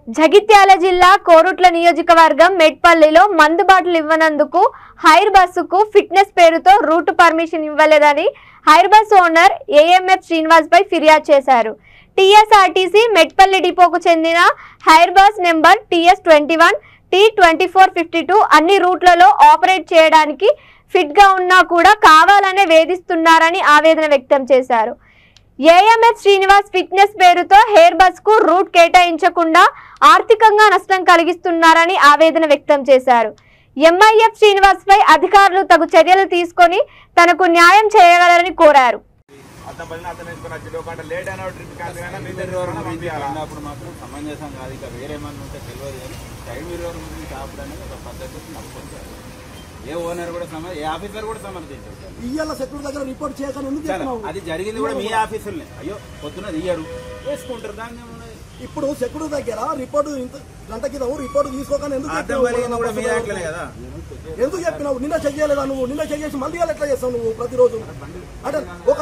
జగిత్యాల జిల్లా కోరుట్ల నియోజకవర్గం మెట్పల్లిలో మందు బాటిల్ ఇవ్వనందుకు హైర్ బస్సుకు ఫిట్నెస్ పేరుతో రూట్ పర్మిషన్ ఇవ్వలేదని hire bus owner AMF Srinivas పై ఫిర్యాదు చేశారు. టీఎస్ఆర్టీసీ మెట్పల్లి డిపోకు చెందిన hire bus number TS21 T2452 అన్ని రూట్లలో ఆపరేట్ చేయడానికి ఫిట్ గా ఉన్నా కూడా కావాలనే వేధిస్తున్నారని ఆవేదన వ్యక్తం చేశారు. ఏఎంఎఫ్ శ్రీనివాస్ ఫిట్నెస్ పేరుతో హెయిర్ బస్ కు రూట్ కేటాయించకుండా ఆర్థికంగా నష్టం కలిగిస్తున్నారని ఆవేదన వ్యక్తం చేశారు. ఎంఐఎఫ్ శ్రీనివాస్ పై అధికారులు తగు చర్యలు తీసుకొని తనకు న్యాయం చేయగలరని కోరారు. ఏ ఓనర్ కూడా ఏ ఆఫీసర్ కూడా సమర్థించారు. ఇయ్యాల సెక్యూరిటీ దగ్గర రిపోర్ట్ చేయకుండా అది జరిగింది కూడా మీ ఆఫీసులనే. అయ్యో పొద్దున ఇయ్యరు వేసుకుంటారు. దాన్ని ఇప్పుడు సెక్యూరిటీ దగ్గర రిపోర్ట్ గంట కింద రిపోర్ట్ తీసుకోకుండా ఎందుకు చెప్పినావు? నిన్న చెక్ చేయలేదా నువ్వు? నిన్న చెక్ చేసి మళ్ళీ ఎట్లా చేస్తావు నువ్వు ప్రతిరోజు? అంటే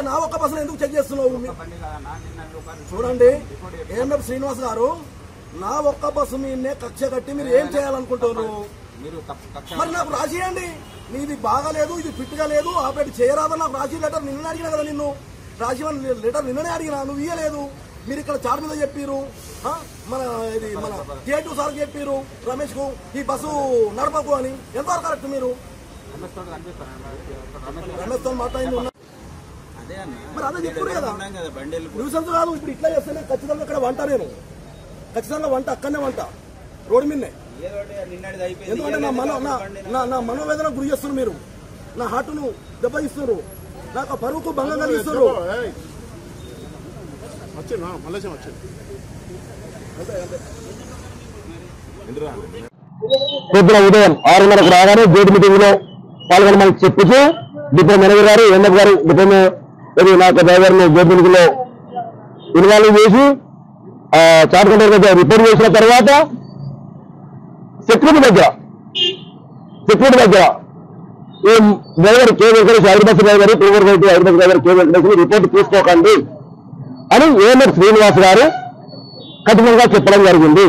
నా ఒక్క బస్సులో ఎందుకు చెక్ చేస్తున్నావు? చూడండి, ఏఎంఎఫ్ శ్రీనివాస్ గారు, నా ఒక్క బస్సు మీనే కక్ష కట్టి మీరు ఏం చేయాలనుకుంటున్నారు? మరి నాకు రాసియండి, నీది బాగాలేదు, ఇది ఫిట్ గా లేదు, ఆపరేట్ చేయరాదని నాకు రాసి లెటర్ నిన్న అడిగినా కదా. నిన్ను రాసి లెటర్ నిన్ననే అడిగినా, నువ్వు ఇయ్యలేదు. మీరు ఇక్కడ చార్ మీద చెప్పారు, మన J2 సార్ చెప్పారు రమేష్ కు ఈ బస్సు నడపకు అని. ఎంతవరకు కరెక్ట్? మీరు రమేష్ తో మాట్లాడింది మరి అదే చెప్పారు కదా. న్యూసెన్స్ కాదు. ఇప్పుడు ఇట్లా చేస్తేనే ఖచ్చితంగా ఇక్కడ వంట, నేను ఖచ్చితంగా వంట అక్కడనే వంట రోడ్డు మీదనే. ఎందుకంటే నా మనోవేదన గురి చేస్తున్నారు మీరు, నా హార్ట్ను దెబ్బతీస్తున్నారు, నాకు పరువుకు భంగం కలిగిస్తున్నారు. పొద్దున ఉదయం 6:30కు రాగానే గేట్ మీటింగ్ లో పాల్గొనమని చెప్పుతూ డిపో మేనేజర్ గారు, ఎంఎఫ్ గారు డిపో నాకు డ్రైవర్ ని గేట్ మీటింగ్ లో ఇన్వాల్వ్ చేసి చార్ట్ కౌంటర్ దగ్గర రిపోర్ట్ చేసిన తర్వాత సెక్యూరిటీ దగ్గర ఈ driver K Venkatesh, hire bus driver, 245 hire bus driver K Venkatesh report తీసుకోకండి అని ఏఎంఎఫ్ శ్రీనివాస్ గారు కఠినంగా చెప్పడం జరిగింది.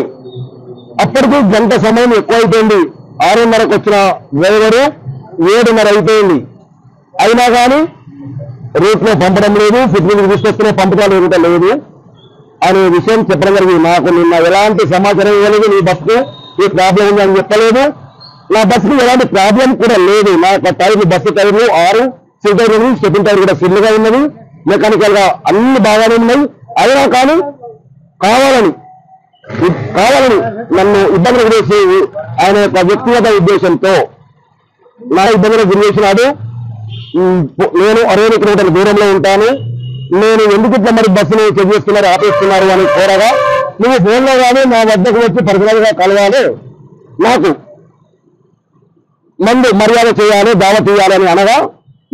అప్పటికి గంట సమయం ఎక్కువైపోయింది. 6:30కు వచ్చిన డ్రైవరు 7:30 అయిపోయింది. అయినా కానీ రూట్ లో పంపడం లేదు, ఫిట్మెంట్ తీసుకొస్తున్న పంపకాలు ఏమిటో లేదు అనే విషయం చెప్పడం జరిగింది. నాకు నిన్న ఎలాంటి సమాచారం ఇవ్వలేదు. నీ బస్సు ఈ ప్రాబ్లం ఉంది అని చెప్పలేదు. నా బస్సుకు ఎలాంటి ప్రాబ్లం కూడా లేదు. నా టైర్లు, బస్సు టైర్లు 6 సీట్ టైర్లు, స్టెపిన్ టైర్ కూడా సిల్లుగా ఉన్నది, మెకానికల్ గా అన్ని బాగానే ఉన్నాయి. అయినా కానీ కావాలని నన్ను ఇబ్బందులు గురేసి ఆయన యొక్క వ్యక్తిగత ఉద్దేశంతో నా ఇబ్బందులకు గురి చేసినాడు. నేను 60 కిలోమీటర్ల దూరంలో ఉంటాను, నేను ఎందుకు ఇట్లా మరి బస్సును చెక్ చేస్తున్నారు, ఆపేస్తున్నారు అని కోరగా, నువ్వు ఫోన్లో కానీ నా వద్దకు వచ్చి పర్సనల్గా కలవాలి, నాకు మందు మర్యాద చేయాలి, దావత్ ఇవ్వాలని అనగా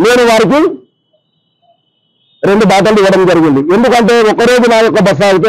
నేను వారికి 2 బాటలు ఇవ్వడం జరిగింది. ఎందుకంటే ఒకరోజు నా యొక్క బస్సు ఆగితే